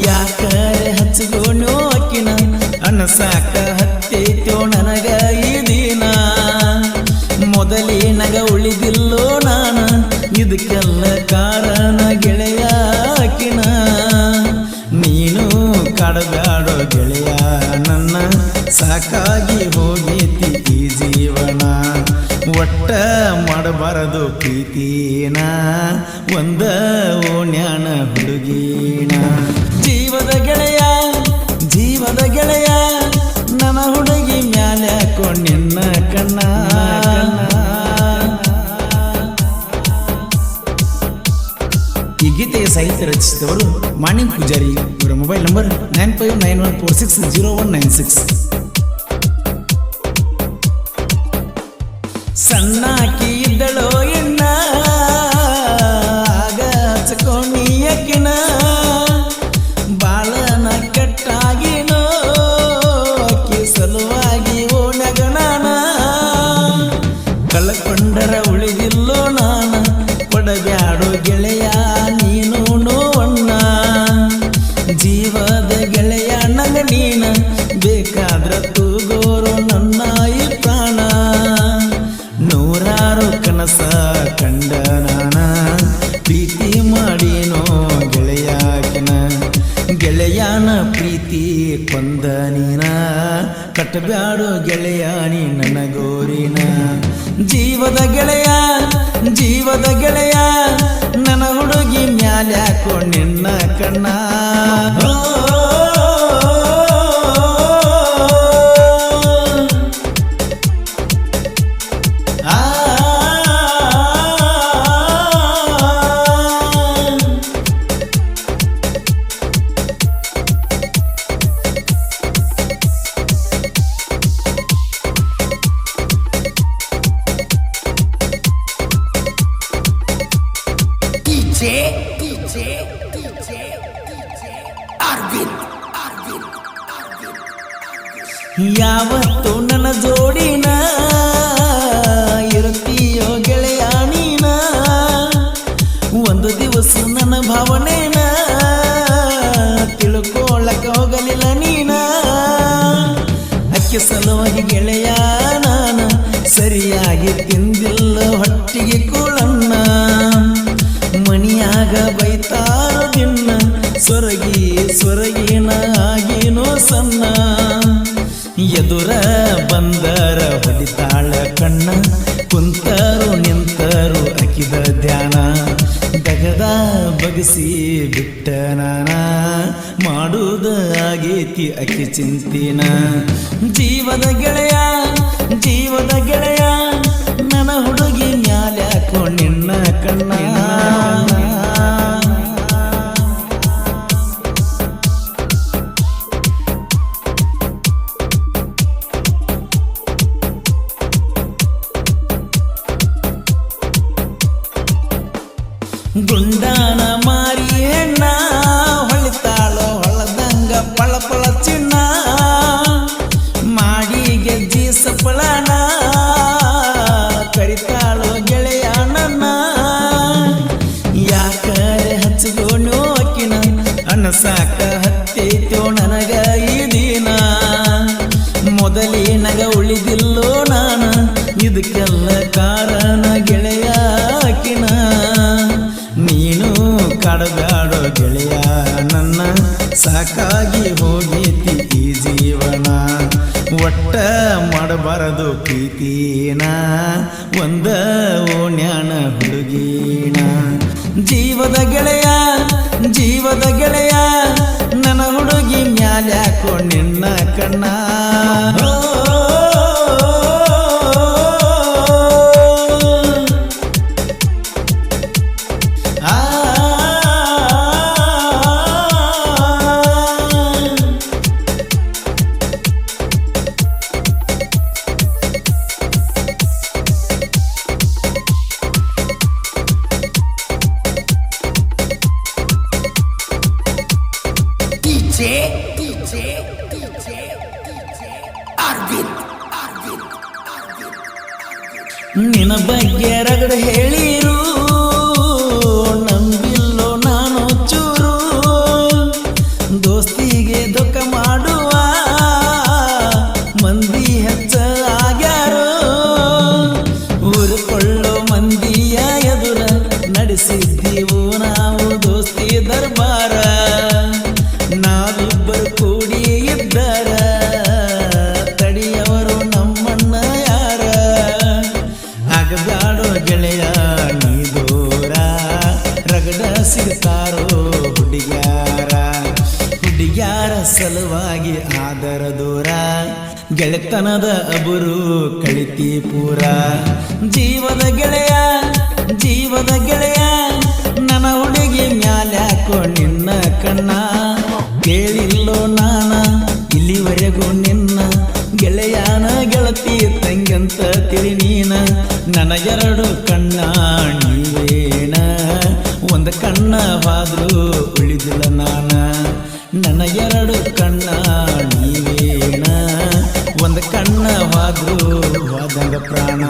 ಯಾಕರೆ ಹಚ್ಚಿಗೋಣೋ ಅಕ್ಕಿನ ಅನಸಾಕ ಹತ್ತೈತೋ ನನಗ ಈ ದಿನ ಮೊದಲಿನಗ ಉಳಿದಿಲ್ಲೋ ನಾನ ಇದಕ್ಕೆಲ್ಲ ಕಾರಣ ಗೆಳೆಯ ಅಕ್ಕಿನ ನೀನು ಕಾಡಬ್ಯಾಡೋ ಗೆಳೆಯ ನನ್ನ ಸಾಕಾಗಿ ಹೋಗೈತಿ ಈ ಜೀವನ ಒಟ್ಟ ಮಾಡಬಾರದು ಪ್ರೀತಿನ ಒಂದ ಓಣ್ಯಾನ ಹುಡುಗಿನ ಜೀವದ ಗೆಳೆಯ ನನ್ನ ಹುಡುಗಿ ಮ್ಯಾಲ ಕೊಂಡಿನ್ನ ಕಣ್ಣ ಈ ಗೀತೆಯ ಸಾಹಿತ್ಯ ರಚಿಸಿದವರು ಮಾಣಿಕ್ ಪೂಜಾರಿ. ಇವರ ಮೊಬೈಲ್ ನಂಬರ್ 9591460196. ಸಣ್ಣಾಕಿ ಇದ್ದಳೋ ಎಣ್ಣ ಆಗ ಹಚ್ಕೊಂಡಿಯಕಿನ ಬಾಳನ ಕೆಟ್ಟಾಗಿನೋ ಅಕ್ಕಿ ಸಲುವಾಗಿ ಓಣ್ಯಾಗ ನಾನ ಕಳ್ಕೊಂಡರ ಉಳಿದಿಲ್ಲೋ ನಾನ ಕೊಡಬ್ಯಾಡೋ ಗೆಳೆಯ ನೀನು ನೋವಣ್ಣ ಜೀವದ ಗೆಳೆಯ ನಂಗ ನೀನ ಬೇಕಾದ್ರ ತೂಗೋರು ನನ್ನ ಈ ಪ್ರಾಣ ನೂರಾರು ಕನಸ ಕಂಡ ನಾನ ಪ್ರೀತಿ ಮಾಡಿನೋ ಗೆಳೆಯನ ಪ್ರೀತಿ ಕೊಂದ ನೀನ ಕಟ್ಟಬ್ಯಾಡೋ ಗೆಳೆಯ ನೀ ನನಗೋರಿನ ಜೀವದ ಗೆಳೆಯ ನನ್ನ ಹುಡುಗಿ ಮ್ಯಾಲ್ಯಾಕೋ ನಿನ್ನ ಕಣ್ಣ ಯಾವತ್ತು ನನ್ನ ಜೋಡಿನ ಇರುತ್ತೀಯೋ ಗೆಳೆಯ ನೀನ ಒಂದು ದಿವಸ ನನ್ನ ಭಾವನೆನ ತಿಳ್ಕೊಳ್ಳಕ ಹೋಗಲಿಲ್ಲ ನೀನ ಅಕ್ಕಿ ಸಲುವಾಗಿ ಗೆಳೆಯ ನಾನ ಸರಿಯಾಗಿ ತಿಂದಿಲ್ಲ ಹೊಟ್ಟಿಗೆ ಕೂಳನ್ನ ಮಣಿಯಾಗ ಬೈತಾರೋ ದಿನ ಸೊರಗಿನ ಆಗಿನೋ ಸಣ್ಣ ಎದುರ ಬಂದರ ಹೊಡಿತಾಳ ಕಣ್ಣ ಕುಂತರು ನಿಂತರು ಅಕ್ಕಿದ ಧ್ಯಾನ ದಗದ ಬಗಸಿ ಬಿಟ್ಟ ನಾನ ಮಾಡುವುದ ಆಗೇತಿ ಅಕ್ಕಿ ಚಿಂತಿನ ಜೀವದ ಗೆಳೆಯ ನನ್ನ ಹುಡುಗಿ ಮ್ಯಾಲ್ಯಾಕೋ ನಿನ್ನ ಕಣ್ಣ ಗುಂಡಾನ ಮಾರಿ ಹೆಣ್ಣ ಹೊಳಿತಾಳೋ ಹೊಳದಂಗ ಪಳಪಳ ಚಿನ್ನ ಮಾಡಿ ಗೆಜ್ಜಿ ಸಪ್ಪಳನ ಕರಿತಾಳೋ ಗೆಳೆಯ ನನ್ನ ಯಾಕರೆ ಹಚ್ಚಿಗೋಣೋ ಅಕ್ಕಿನ ಅನಸಾಕ ಹತ್ತೈತೋ ನನಗ ಈ ದಿನ ಮೊದಲಿನಗ ಉಳಿದಿಲ್ಲೋ ನಾನ ಇದಕ್ಕೆಲ್ಲ ಕಾರಣ ಗೆಳೆಯ ಅಕ್ಕಿನ ನೀನು ಕಾಡಬ್ಯಾಡೋ ಗೆಳೆಯ ನನ್ನ ಸಾಕಾಗಿ ಹೋಗೈತಿ ಈ ಜೀವನ ಒಟ್ಟ ಮಾಡಬಾರದು ಪ್ರೀತಿನ ಒಂದ ಓಣ್ಯಾನ ಹುಡುಗಿನ ಜೀವದ ಗೆಳೆಯ ನನ್ನ ಹುಡುಗಿ ಮ್ಯಾಲ್ಯಾಕೋ ನಿನ್ನ ಕಣ್ಣ ನಿನ್ನ ಬಗ್ಗೆ ರಗಡ ಹೇಳಿರು ನಂಬಿಲ್ಲೋ ನಾನು ಚೂರು ಯಾರ ಸಲುವಾಗಿ ಆದರ ದೂರ ಗೆಳೆತನದ ಅಬುರು ಕಳಿತಿ ಪೂರ ಜೀವದ ಗೆಳೆಯ ನನ್ನ ಹುಡುಗಿ ಮ್ಯಾಲ್ಯಾಕೋ ನಿನ್ನ ಕಣ್ಣ ಕೇಳಿಲ್ಲೋ ನಾನ ಇಲ್ಲಿವರೆಗೂ ನಿನ್ನ ಗೆಳೆಯನ ಗೆಳತಿ ತಂಗಂತ ತಿಳಿ ನೀನ ನನ್ನ ಎರಡು ಕಣ್ಣ ನೀವೇನ ಒಂದು ಕಣ್ಣವಾದ್ರೂ ಉಳಿದಿಲ್ಲ ನಾನ ನನ್ನ ಎರಡು ಕಣ್ಣ ನೀವೇನ ಒಂದು ಕಣ್ಣವಾದ್ರೂ ಹೋದಂಗ ಪ್ರಾಣ